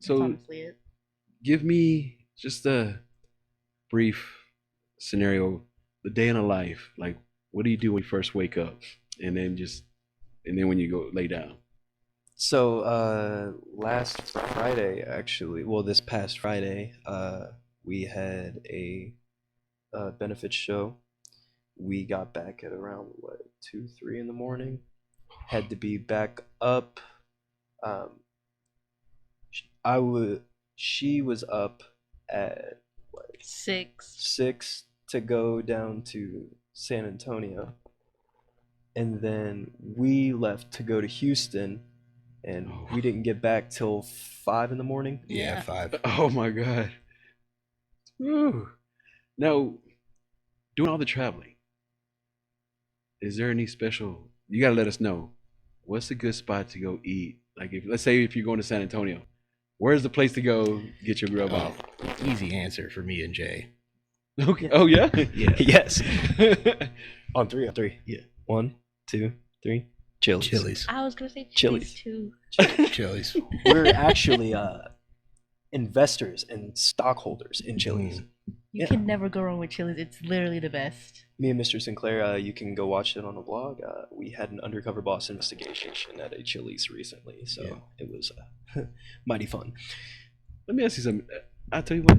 That's So honestly it. give me just a brief scenario, the day in a life. Like, what do you do when you first wake up, and then when you go lay down? So, last Friday, actually, well, this past Friday, we had a benefit show. We got back at around, what, 2, 3 in the morning. Had to be back up. Um, I would, she was up at, what, 6. 6 to go down to San Antonio. And then we left to go to Houston, and we didn't get back till 5 in the morning. Yeah, Yeah. 5. Oh my god. Whew. Now, doing all the traveling, is there any special? You gotta let us know. What's a good spot to go eat? Like, if let's say if you're going to San Antonio, where's the place to go get your grub Oh, off? easy answer for me and Jay. Okay. Oh yeah. Yeah. Yes. On three. Yeah. 1, 2, 3. Chili's. Chili's. I was gonna say Chili's. Chili's too. Chili's. We're actually investors and stockholders in Chili's. You Yeah. can never go wrong with Chili's. It's literally the best. Me and Mr. Sinclair, you can go watch it on the blog. We had an undercover boss investigation at a Chili's recently, so Yeah. it was mighty fun. Let me ask you something. I'll tell you what.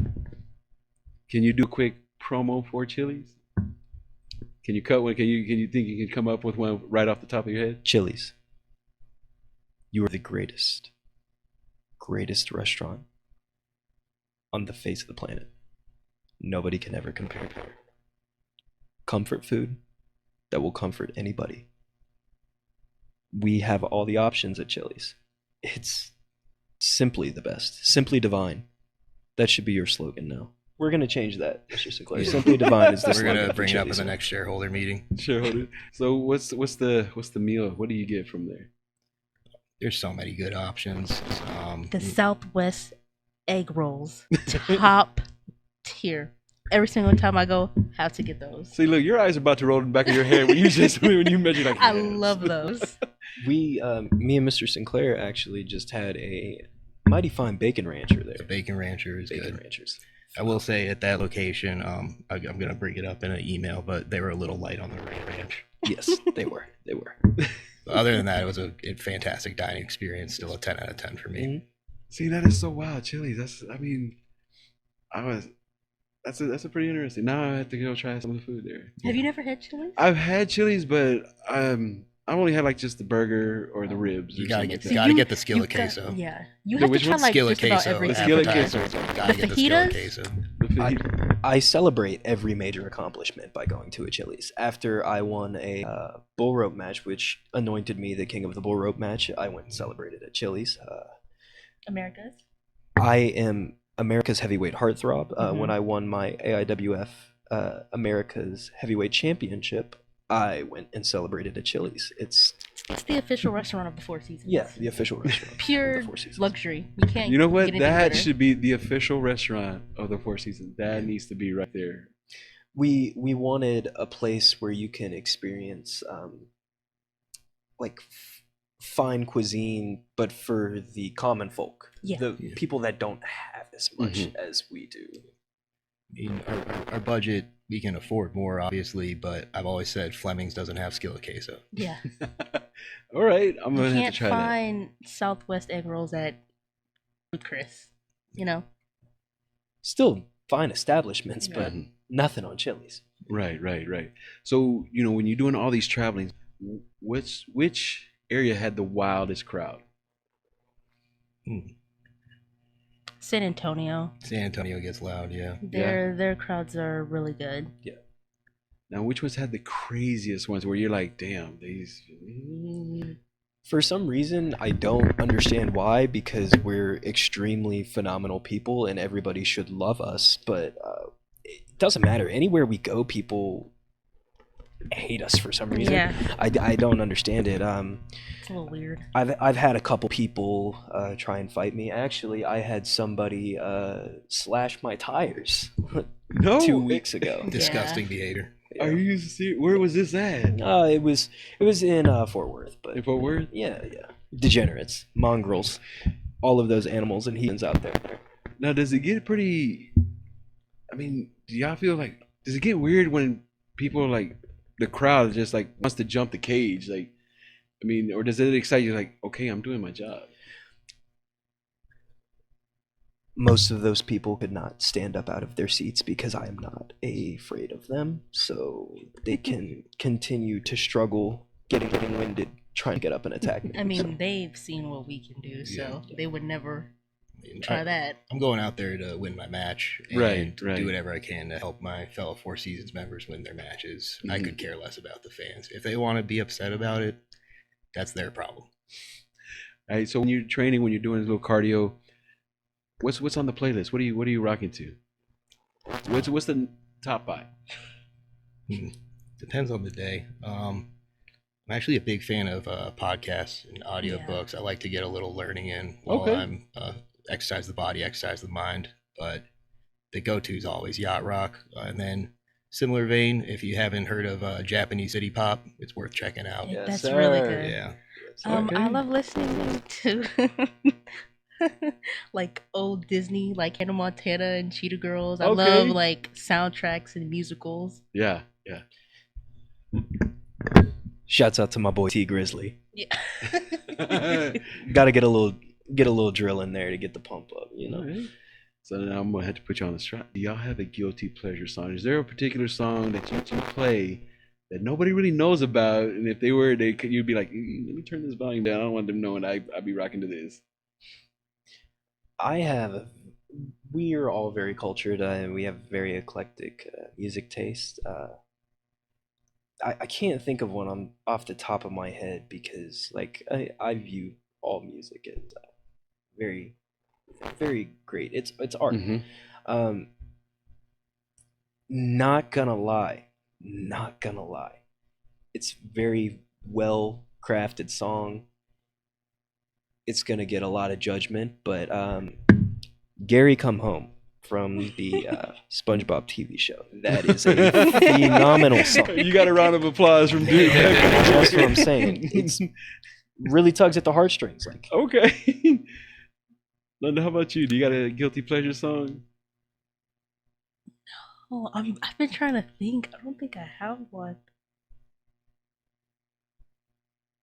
Can you do a quick promo for Chili's? Can you cut one? Can you think you can come up with one right off the top of your head? Chili's, you are the greatest restaurant on the face of the planet. Nobody can ever compare. Comfort food that will comfort anybody. We have all the options at Chili's. It's simply the best. Simply divine. That should be your slogan now. We're going to change that, Mr. Sinclair. Yeah. Simply divine is the We're slogan. gonna for bring it up in Chili's. the next shareholder meeting. Shareholder. So what's the meal? What do you get from there? There's so many good options. The Southwest egg rolls, top tier. Every single time I go, have to get those. See, look, your eyes are about to roll in the back of your head when you mention like. I yes. love those. Me and Mr. Sinclair actually just had a mighty fine bacon rancher there. The Bacon Rancher is Bacon good. ranchers. I will say at that location, I'm gonna bring it up in an email, but they were a little light on the ranch. Yes, they were. But other than that, it was a fantastic dining experience. Still a 10 out of 10 for me. Mhm. See, that is so wild, Chili's. That's a pretty interesting. Now I have to go try some of the food there. Have you never had Chili's? I've had Chili's, but I've only had like just the burger or the ribs. You or gotta something get like the that. gotta get the skillet you got- queso. Yeah, you The have to which try one? like Skillet just about queso. everything. skillet appetizer. queso. Gotta The get the skillet fajitas? queso. The fajita. I celebrate every major accomplishment by going to a Chili's. After I won a bull rope match, which anointed me the king of the bull rope match, I went and celebrated at Chili's. America's. I am America's heavyweight heartthrob. Mhm. When I won my AIWF America's heavyweight championship, I went and celebrated at Chili's. It's It's the official restaurant of the Four Seasons. the official restaurant. Pure of the Four Seasons. luxury. You can't. You know what? Get anything That better. should be the official restaurant of the Four Seasons. That needs to be right there. We wanted a place where you can experience like fine cuisine, but for the common folk, Yeah. the Yeah. people that don't have as much Mhm. as we do. I mean, our budget, we can afford more, obviously, but I've always said Fleming's doesn't have skillet queso. Yeah. All right, I'm You gonna have can't to try that. find Southwest egg rolls at Chris. You know. Still fine establishments, Yeah. but nothing on Chili's. Right. So when you're doing all these traveling, which area had the wildest crowd? San Antonio. San Antonio gets loud, yeah. Their crowds are really good. Now, which ones had the craziest ones where you're like, damn, these. For some reason, I don't understand why, because we're extremely phenomenal people and everybody should love us, but it doesn't matter. Anywhere we go, people hate us for some reason. Yeah. I don't understand it. It's a little weird. I've had a couple people try and fight me. Actually, I had somebody slash my tires No, 2 weeks ago. Disgusting behavior. Are you serious? Where was this at? It was in Fort Worth, but In Fort Worth? yeah, degenerates, mongrels. all of those animals and humans out there. Now, does it get pretty? I mean, do y'all feel like does it get weird when people like the crowd just like wants to jump the cage? Like, I mean, or does it excite you? Like, okay, I'm doing my job. Most of those people could not stand up out of their seats because I am not afraid of them, so they can continue to struggle getting winded trying to get up and attack me. I mean, they've seen what we can do, so they would never try that. I'm going out there to win my match and Right. do whatever I can to help my fellow Four Seasons members win their matches. I could care less about the fans. If they want to be upset about it, that's their problem. All right. So when you're training, when you're doing a little cardio, what's on the playlist? What are you rocking to? What's the top 5? Depends on the day. I'm actually a big fan of podcasts and audiobooks. I like to get a little learning in while I'm exercise the body, exercise the mind. But the go-to is always yacht rock. And then similar vein, if you haven't heard of Japanese city pop, it's worth checking out. Yes, That's sir. really good. Yeah. I love listening to like old Disney, like Hannah Montana and Cheetah Girls. I love like soundtracks and musicals. Yeah. Shouts out to my boy T Grizzly. Yeah. Got to get a little drill in there to get the pump up, you know. Right. So now I'm gonna have to put you on the spot. Do y'all have a guilty pleasure song? Is there a particular song that you play that nobody really knows about? And if they were, you'd be like, let me turn this volume down. I don't want them knowing I'd be rocking to this. We are all very cultured and we have very eclectic music taste. I can't think of one off the top of my head because like I view all music as very, very great. It's art. Not gonna lie. It's very well crafted song. It's gonna get a lot of judgment, but Gary Come Home from the SpongeBob TV show. That is a phenomenal song. You got a round of applause from Duke. That's what I'm saying. It's really tugs at the heartstrings. Like, okay. London, how about you? Do you got a guilty pleasure song? Oh, I've been trying to think. I don't think I have one.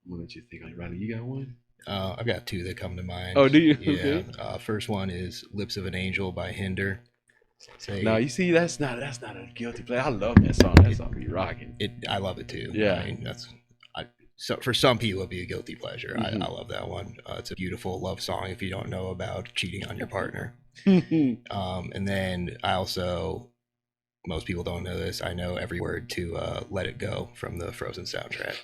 I'm gonna let you think. Riley, you got one? I've got 2 that come to mind. Oh, do you? Yeah. Okay. First one is "Lips of an Angel" by Hinder. No, you see, that's not a guilty pleasure. I love that song. That song be rocking. I love it too. Yeah. I mean, so for some people it'd be a guilty pleasure. I love that one. It's a beautiful love song if you don't know about cheating on your partner. And then I also, most people don't know this, I know every word to "Let It Go" from the Frozen soundtrack.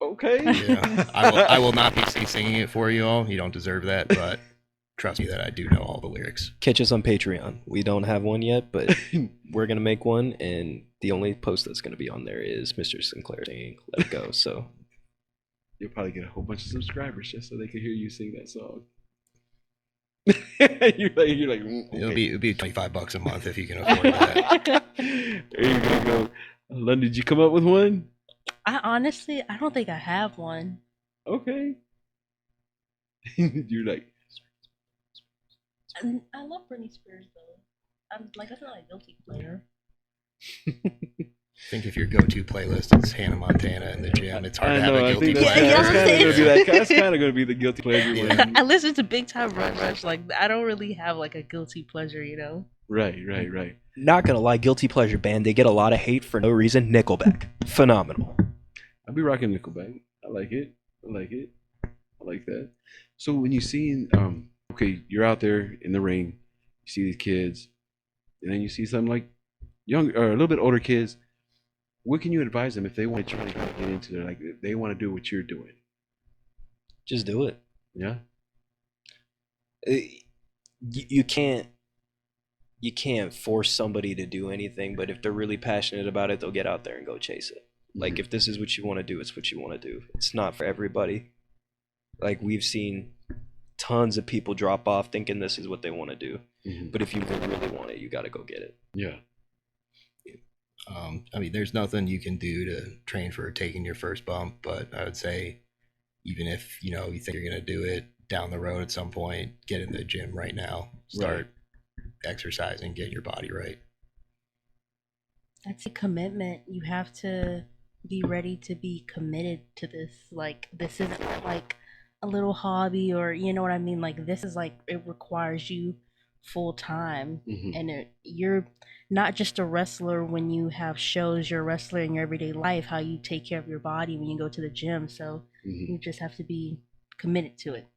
Okay. Yeah. I will not be singing it for you all. You don't deserve that, but trust me that I do know all the lyrics. catch us on Patreon. We don't have one yet, but we're gonna make one, and the only post that's gonna be on there is Mr. Sinclair saying "Let It Go." So You'll probably get a whole bunch of subscribers just so they can hear you sing that song. you're like okay. It'll be $25 a month if you can afford that. There you go. London, did you come up with one? I don't think I have one. Okay. You're like, I love Britney Spears though. I'm like, that's not a guilty pleasure. I think if your go-to playlist is Hannah Montana in the gym, it's hard to have a guilty that's, pleasure. that's kind of gonna be that. That's kind of gonna be the guilty pleasure one. I listen to Big Time Rush. Like, I don't really have like a guilty pleasure, you know. Right. not gonna lie, guilty pleasure band. They get a lot of hate for no reason. Nickelback, phenomenal. I'll be rocking Nickelback. I like it. I like that. So when you see, okay, you're out there in the ring, you see these kids, and then you see some like young or a little bit older kids. What can you advise them if they want to try to get into it? Like they want to do what you're doing. Just do it. Yeah. You can't force somebody to do anything, but if they're really passionate about it, they'll get out there and go chase it. Like if this is what you want to do, it's what you want to do. It's not for everybody. Like we've seen tons of people drop off thinking this is what they want to do. But if you really want it, you got to go get it. Yeah. I mean, there's nothing you can do to train for taking your first bump, but I would say even if you think you're gonna do it down the road at some point, get in the gym right now, start exercising, get your body right. That's a commitment. You have to be ready to be committed to this. Like, this isn't like a little hobby, or you know what I mean? Like, this is like, it requires you full time. And you're not just a wrestler when you have shows, you're a wrestler in your everyday life, how you take care of your body when you go to the gym. So you just have to be committed to it.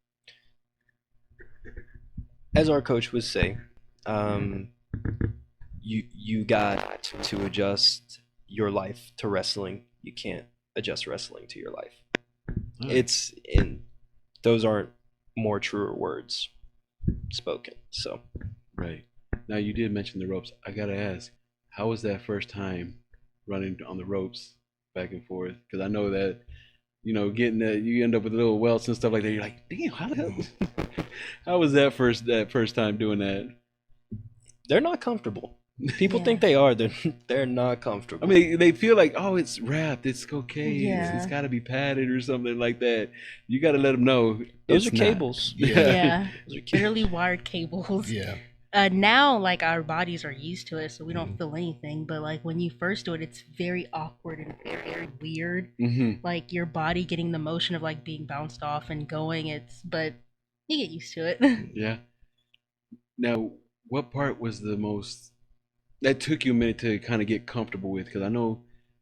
As our coach would say, you got to adjust your life to wrestling. You can't adjust wrestling to your life. It's in those aren't more truer words spoken. So right. Now you did mention the ropes. I gotta ask, how was that first time running on the ropes back and forth? Because I know that getting that, you end up with little welts and stuff like that. You're like, damn, how the hell? How was that first time doing that? They're not comfortable. People think they are. They're not comfortable. I mean, they feel like, oh, it's wrapped, it's okay, Yeah. it's got to be padded or something like that. You got to let them know. Those are cables. Yeah. Literally wired cables. Yeah. Now, like, our bodies are used to it, so we don't feel anything. But like when you first do it, it's very awkward and very, very weird. Like your body getting the motion of like being bounced off and going. But you get used to it. Yeah. Now, what part was the most that took you a minute to kind of get comfortable with? Because I know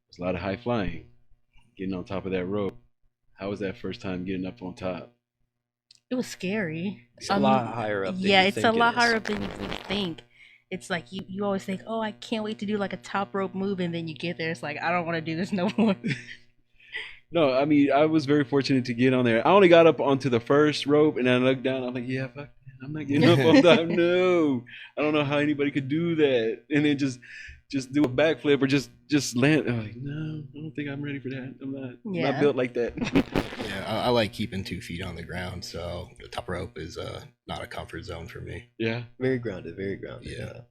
there's a lot of high flying, getting on top of that rope. How was that first time getting up on top? It was scary. It's a lot higher up. Yeah, it's a lot higher up than you think. It's like you always think, oh, I can't wait to do like a top rope move, and then you get there, it's like, I don't want to do this no more. No, I mean, I was very fortunate to get on there. I only got up onto the first rope, and I looked down. I'm like, yeah, fuck, I'm not getting up on top. No, I don't know how anybody could do that, and then just do a backflip or just land. I'm like, no, I don't think I'm ready for that. I'm not built like that. Yeah, I like keeping 2 feet on the ground, so the top rope is not a comfort zone for me. Yeah, very grounded, very grounded. Yeah.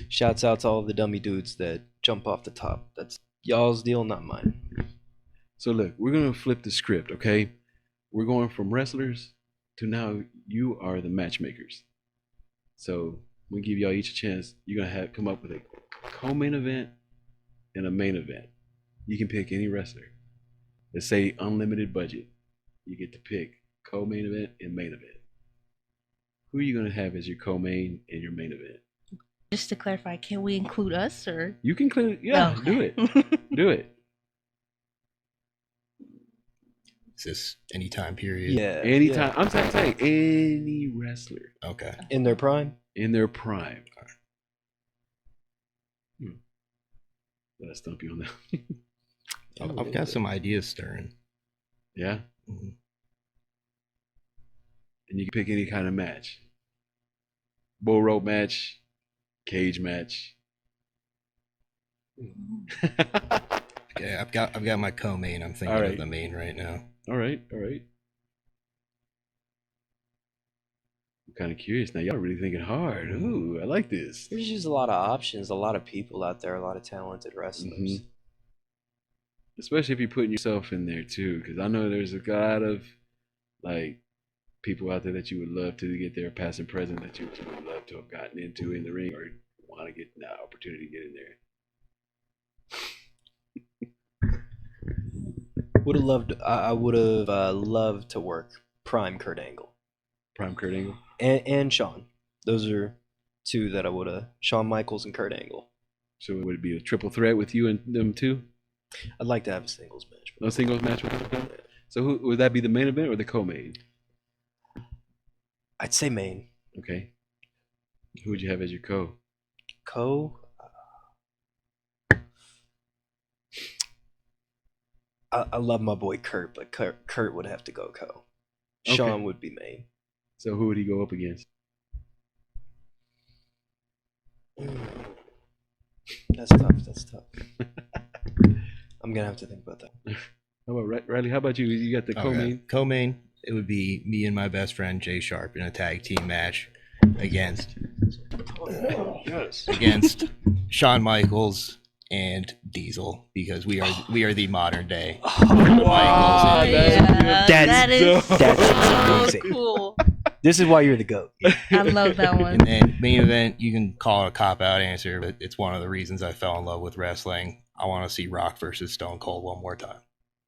Shouts out to all the dummy dudes that jump off the top. That's y'all's deal, not mine. So look, we're gonna flip the script, okay? We're going from wrestlers to now you are the matchmakers. So we give y'all each a chance. You're gonna come up with a co-main event and a main event. You can pick any wrestler. Let's say unlimited budget. You get to pick co-main event and main event. Who are you gonna have as your co-main and your main event? Just to clarify, can we include us or? You can include, yeah, okay. Do it. Do it. Is this any time period? Yeah. Anytime. I'm saying any wrestler. Okay. In their prime? In their prime. Let us stump you on that. I've got some ideas stirring. Yeah? Mm-hmm. And you can pick any kind of match. Bull rope match, cage match. Okay, I've got my co-main. I'm thinking of the main right now. All right. I'm kind of curious now. Y'all are really thinking hard. Ooh, I like this. There's just a lot of options, a lot of people out there, a lot of talented wrestlers. Especially if you're putting yourself in there too, because I know there's a lot of like people out there that you would love to get there, past and present, that you would love to have gotten into in the ring or want to get that opportunity to get in there. I would have loved to work Prime Kurt Angle. Prime Kurt Angle? And Shawn. Those are two that I would have. Shawn Michaels and Kurt Angle. So would it be a triple threat with you and them two? I'd like to have a singles match. No singles match with them? Yeah. So who would that be, the main event or the co-main? I'd say main. Okay. Who would you have as your co? I love my boy Kurt, but Kurt would have to go co. Okay. Shawn would be main. So who would he go up against? That's tough. I'm gonna have to think about that. How about Riley? How about you? You got the co-main? Co-main, it would be me and my best friend Jay Sharp in a tag team match against Shawn Michaels and Diesel, because we are the modern day. Wow, that's amazing. cool. This is why you're the GOAT. I love that one. And then main event, you can call it a cop out answer, but it's one of the reasons I fell in love with wrestling. I want to see Rock versus Stone Cold one more time.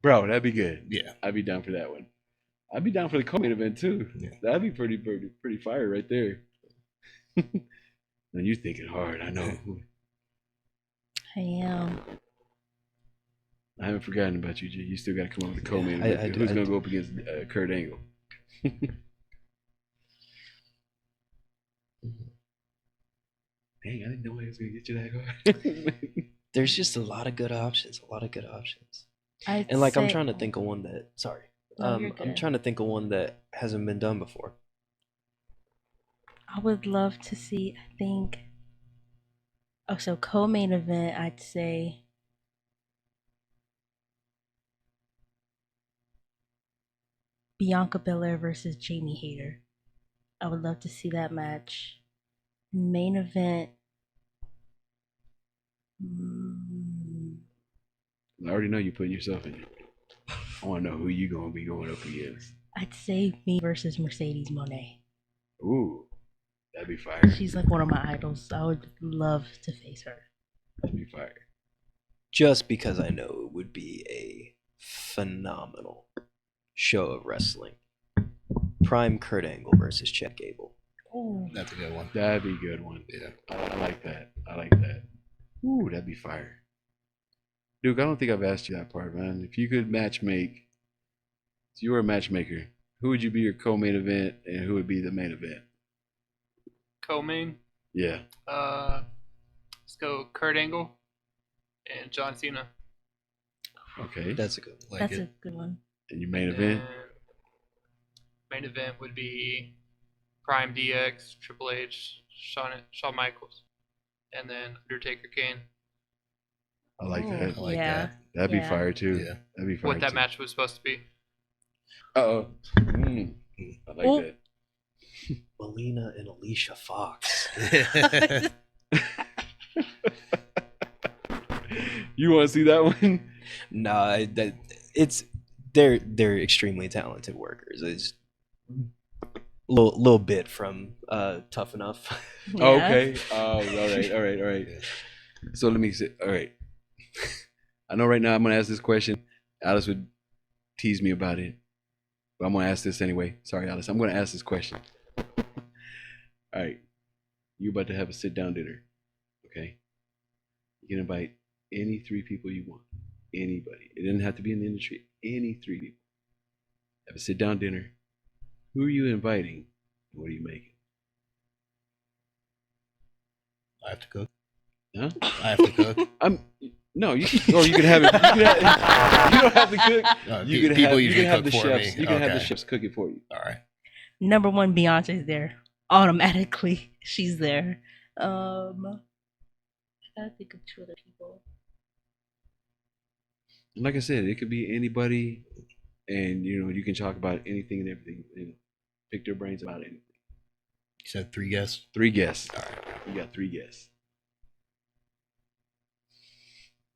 Bro, that'd be good. Yeah. I'd be down for that one. I'd be down for the co-main event too. Yeah. That'd be pretty fire right there. Now you're thinking hard. I know. I am. I haven't forgotten about you, G. You still got to come up with the co-main Yeah, event. Who's going to go up against Kurt Angle? Dang, I didn't know I was going to get you that hard. There's just a lot of good options. I'd And like I'm say- trying to think of one that No, you're I'm good. trying to think of one that hasn't been done before. I would love to see, I think. Oh, so co-main event, I'd say. Bianca Belair versus Jamie Hayter. I would love to see that match. Main event. I already know you're putting yourself in it. I want to know who you going to be going up against. I'd say me versus Mercedes Moné. Ooh, that'd be fire. She's like one of my idols. I would love to face her. That'd be fire. Just because I know it would be a phenomenal show of wrestling. Prime Kurt Angle versus Chad Gable. Oh, That's a good one. That'd be a good one. Yeah. I like that. I like that. Ooh, that'd be fire. Duke, I don't think I've asked you that part, man. If you could matchmake, if you were a matchmaker, who would you be your co-main event and who would be the main event? Co-main. Yeah. Let's go Kurt Angle and John Cena. Okay. That's a good one. Like that's it. a good one. And your main event? And main event would be Prime DX, Triple H, Shawn Michaels, and then Undertaker Kane. I like that. I like yeah. that. That'd be Yeah. fire too. Yeah. That'd be fire. What that too. match was supposed to be. Uh-oh. I like Oh. that. Melina and Alicia Fox. You want to see that one? Nah, they're extremely talented workers. It's little bit from Tough Enough. Oh, Yeah. okay. All right. So let me say, all right. I know right now I'm going to ask this question. Alice would tease me about it, but I'm going to ask this anyway. Sorry, Alice. I'm going to ask this question. All right. You're about to have a sit-down dinner, okay? You can invite any 3 people you want. Anybody. It doesn't have to be in the industry. Any 3 people. Have a sit-down dinner. Who are you inviting? And what are you making? I have to cook. Huh? I have to cook. No, you can, or you can have it. You don't have to cook. You can People have, usually you can have cook the for chefs. me. You can have the Okay. chefs cook it for you. All right. Number one, Beyonce's there. Automatically, she's there. I gotta think of 2 other people. And like I said, it could be anybody, and you can talk about anything and everything, and pick their brains about anything. You said 3 guests. 3 guests. All right. You got 3 guests.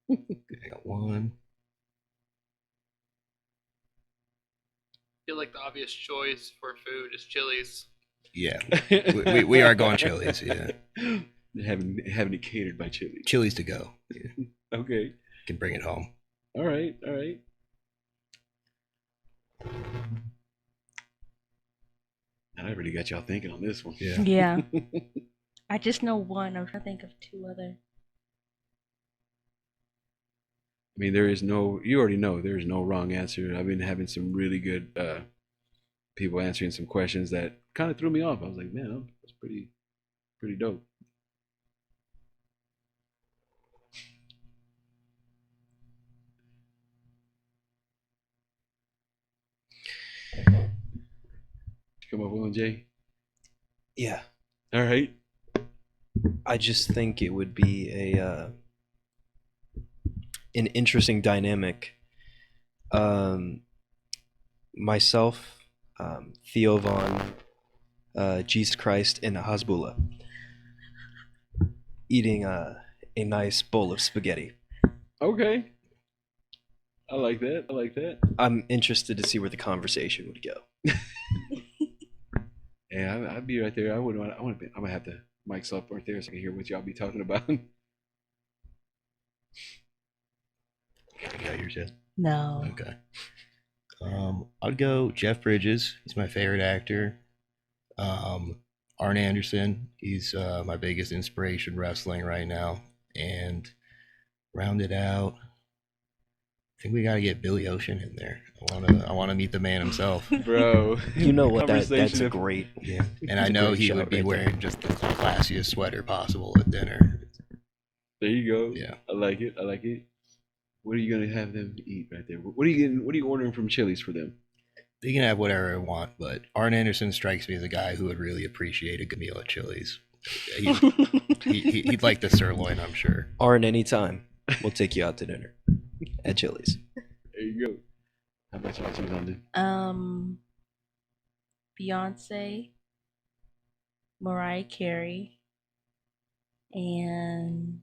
I got 1. I feel like the obvious choice for food is Chili's. Yeah. We are going Chili's. Yeah. Having it catered by Chili. Chili's to go. Yeah. Okay. Can bring it home. All right. I really got y'all thinking on this one. Yeah. Yeah. I just know one. I'm trying to think of 2 other. I mean, you already know there is no wrong answer. I've been having some really good people answering some questions that kind of threw me off. I was like, man, that's pretty dope. Come up with one, Jay. Yeah, All right. I just think it would be an interesting dynamic. Myself, Theo Vaughn, Jesus Christ, and Hasbullah eating a nice bowl of spaghetti. Okay. I like that. I like that. I'm interested to see where the conversation would go. Yeah, I'd be right there. I wouldn't want. I want to be. I'm gonna have the mics up right there so I can hear what y'all be talking about. You got yours yet? No. Okay. I'd go Jeff Bridges. He's my favorite actor. Arn Anderson. He's my biggest inspiration wrestling right now. And round it out, I think we got to get Billy Ocean in there. I want to meet the man himself. Bro, You know what? That's conversation a of- great. Yeah, and I That's a know great he shout would be right there. wearing just the classiest sweater possible at dinner. There you go. Yeah. I like it. I like it. What are you gonna have them eat right there? What are you getting? What are you ordering from Chili's for them? They can have whatever they want, but Arn Anderson strikes me as a guy who would really appreciate a good meal at Chili's. He'd like the sirloin, I'm sure. Arn, anytime. We'll take you out to dinner at Chili's. There you go. How about you, London? Beyonce, Mariah Carey, and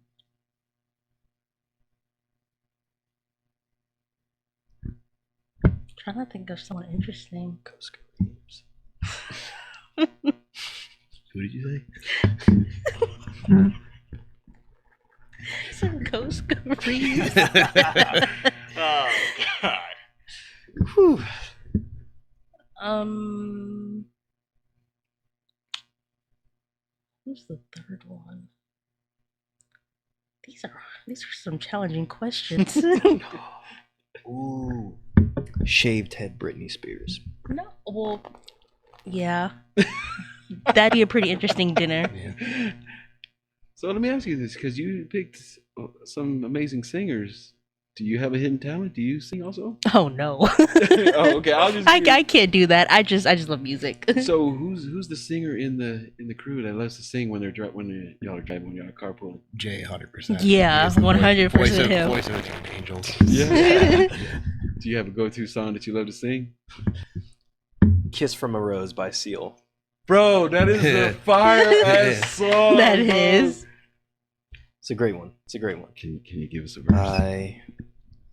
trying to think of someone interesting. Costco Reeves. Who did you say? Some Costco Reeves. Oh, God. Whew. Who's the third one? These are some challenging questions. Ooh. Shaved head Britney Spears. No, well, yeah, that'd be a pretty interesting dinner. Yeah. So let me ask you this, because you picked some amazing singers. Do you have a hidden talent? Do you sing also? Oh no. Oh, okay. I'll just. I can't do that. I just love music. So who's the singer in the crew that loves to sing when y'all are driving, when y'all are carpooling? Jay, 100%. Yeah, He's the 100% voice of- him. Voice of the Teen Angels. Yeah. Do you have a go-to song that you love to sing? Kiss from a Rose by Seal. Bro, that is a fire ass song. That bro. is. It's a great one. It's a great one. Can you give us a verse?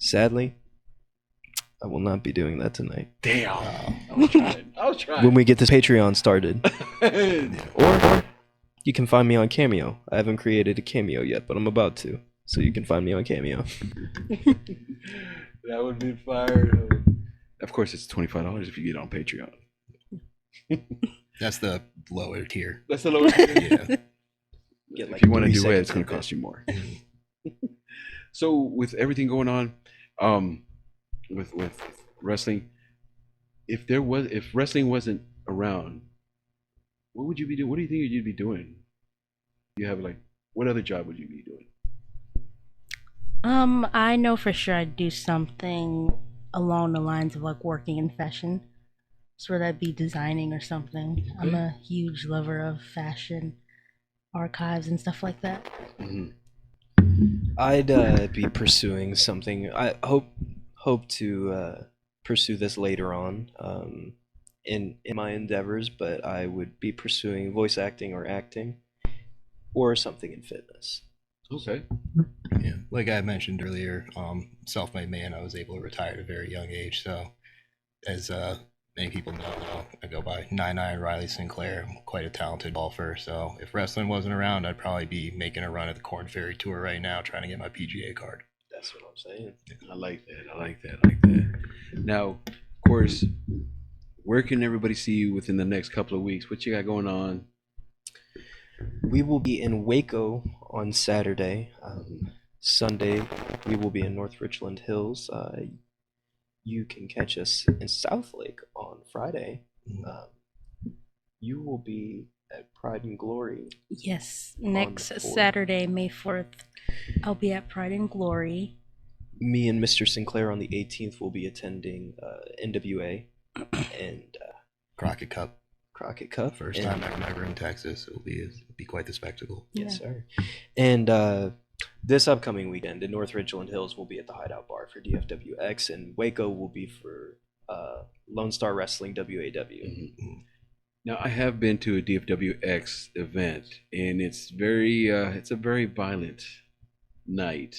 Sadly, I will not be doing that tonight. Damn. Wow. I was trying. When we get this Patreon started. Yeah. Or you can find me on Cameo. I haven't created a Cameo yet, but I'm about to. So you can find me on Cameo. That would be fire. Of course, it's $25 if you get on Patreon. That's the lower tier. That's the lowest. Yeah. Get like If you want to 3 do it, it's seconds going of to it. cost you more. So with everything going on, with wrestling, if wrestling wasn't around, what would you be doing? What do you think you'd be doing? You have what other job would you be doing? I know for sure I'd do something along the lines of like working in fashion. So whether that be designing or something. I'm a huge lover of fashion archives and stuff like that. Mm-hmm. I'd be pursuing something. I hope to pursue this later on in my endeavors, but I would be pursuing voice acting or acting or something in fitness. Okay. Yeah, like I mentioned earlier, self-made man, I was able to retire at a very young age. So, as many people know, I go by 99 Riley Sinclair. I'm quite a talented golfer. So, if wrestling wasn't around, I'd probably be making a run at the Corn Ferry Tour right now, trying to get my PGA card. That's what I'm saying. I like that. I like that. I like that. Now, of course, where can everybody see you within the next couple of weeks? What you got going on? We will be in Waco on Saturday. Sunday, we will be in North Richland Hills. You can catch us in South Lake on Friday. You will be at Pride and Glory. Yes, On next the 4th. Saturday, May 4th, I'll be at Pride and Glory. Me and Mr. Sinclair on the 18th will be attending NWA and Crockett Cup, Crockett Cup. first and- time I'm ever in Texas. It'll be quite the spectacle. Yes, Yeah. sir. And this upcoming weekend in North Richland Hills will be at the Hideout Bar for DFWX, and Waco will be for Lone Star Wrestling WAW. Mhm. Now, I have been to a DFWX event, and it's a very violent night.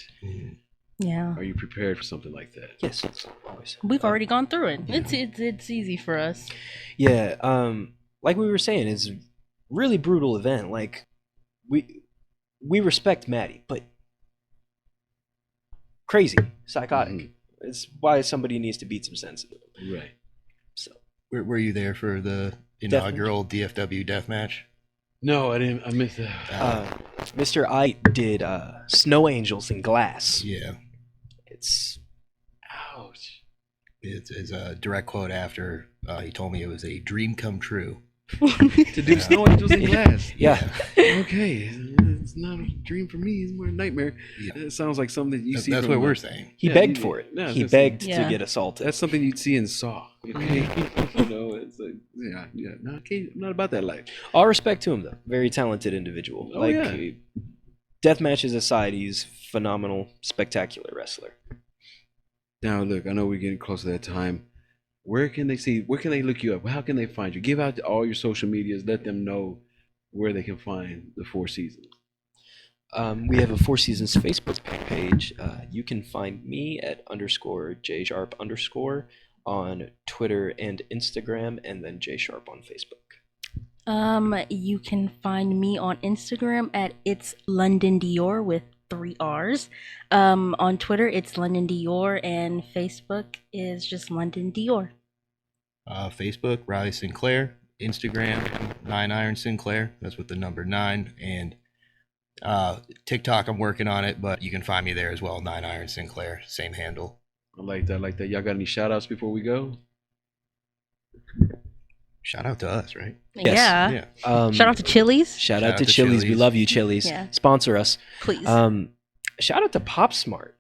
Yeah. Are you prepared for something like that? Yes, always. We've already gone through it. It's easy for us. Yeah, like we were saying, it's a really brutal event. Like we respect Maddie, but crazy, psychotic. Mhm. It's why somebody needs to beat some sense into them. Right. So Were you there for the inaugural DFW death match? No, I didn't. I missed that. Mr. I did Snow Angels in Glass. Yeah. It's Ouch. It's a direct quote after he told me it was a dream come true. To do Snow Angels in Glass. yeah. Okay, it's not a dream for me. It's more a nightmare. Yeah. It sounds like something you see. That's from, what we're saying. He Yeah, begged you- for it. no, I was He gonna say, begged Yeah. to get assaulted. That's something you'd see in Saw. Okay, you know, it's like yeah. No, okay, I'm not about that life. All respect to him, though. Very talented individual. Oh, yeah. Deathmatch Society, he's phenomenal, spectacular wrestler. Now, look, I know we're getting close to that time. Where can they see? Where can they look you up? How can they find you? Give out all your social medias. Let them know where they can find the Four Seasons. We have a Four Seasons Facebook page. You can find me at _JSharp_ on Twitter and Instagram, and then JSharp on Facebook. You can find me on Instagram at It's London Dior with 3 R's. On Twitter it's London Dior, and Facebook is just London Dior. Facebook, Riley Sinclair. Instagram, 9Iron Sinclair. That's with the number 9. And TikTok, I'm working on it, but you can find me there as well, 9Iron Sinclair, same handle. I like that. I like that. Y'all got any shout outs before we go? Shout out to us, right? Yes. Yeah. Yeah. Shout out to Chili's. Shout out to Chili's. We Chili's. love you, Chili's. Yeah. Sponsor us. Please. Shout out to Pop Smart.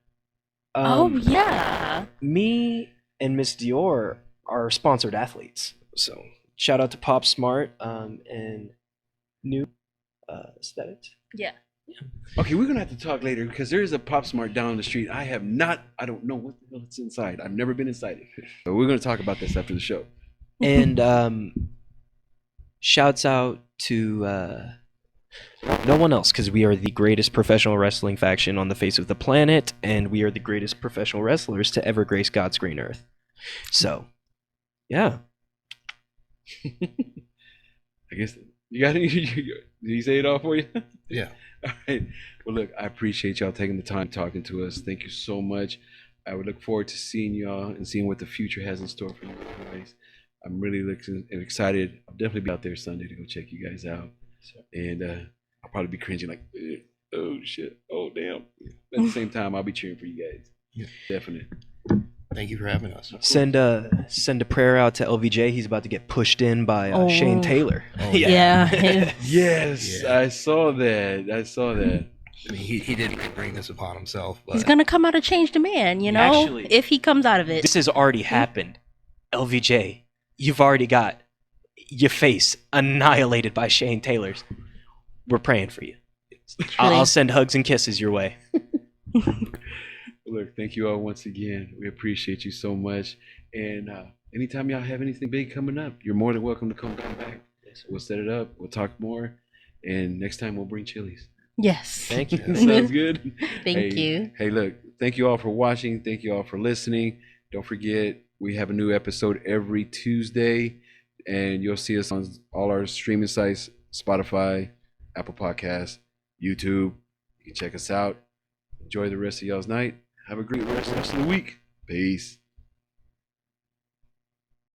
Oh yeah. Me and Miss Dior are sponsored athletes. So shout out to Pop Smart and New. Is that it? Yeah. Okay, we're gonna have to talk later because there is a Pop Smart down the street. I don't know what the hell it's inside. I've never been inside it. So we're gonna talk about this after the show. And shouts out to no one else, because we are the greatest professional wrestling faction on the face of the planet, and we are the greatest professional wrestlers to ever grace God's green earth. So, yeah. I guess you got any? Did he say it all for you? Yeah. All right. Well, look, I appreciate y'all taking the time talking to us. Thank you so much. I would look forward to seeing y'all and seeing what the future has in store for you guys. I'm really looking and excited. I'll definitely be out there Sunday to go check you guys out. And I'll probably be cringing like, oh shit, oh damn. At the same time, I'll be cheering for you guys. Yeah. Definitely. Thank you for having us. Send a prayer out to LVJ. He's about to get pushed in by Shane Taylor. Oh, Yeah. Yes, Yeah. I saw that. I mean, he didn't bring this upon himself, but He's gonna come out a changed man, you know? Actually, if he comes out of it. This has already happened. LVJ, you've already got your face annihilated by Shane Taylor's. We're praying for you. I'll send hugs and kisses your way. Look, thank you all once again. We appreciate you so much. And anytime y'all have anything big coming up, you're more than welcome to come back. We'll set it up. We'll talk more. And next time we'll bring Chili's. Yes. Thank you. Sounds good. Thank you. Hey, look, thank you all for watching. Thank you all for listening. Don't forget, we have a new episode every Tuesday. And you'll see us on all our streaming sites, Spotify, Apple Podcasts, YouTube. You can check us out. Enjoy the rest of y'all's night. Have a great rest of the week. Peace.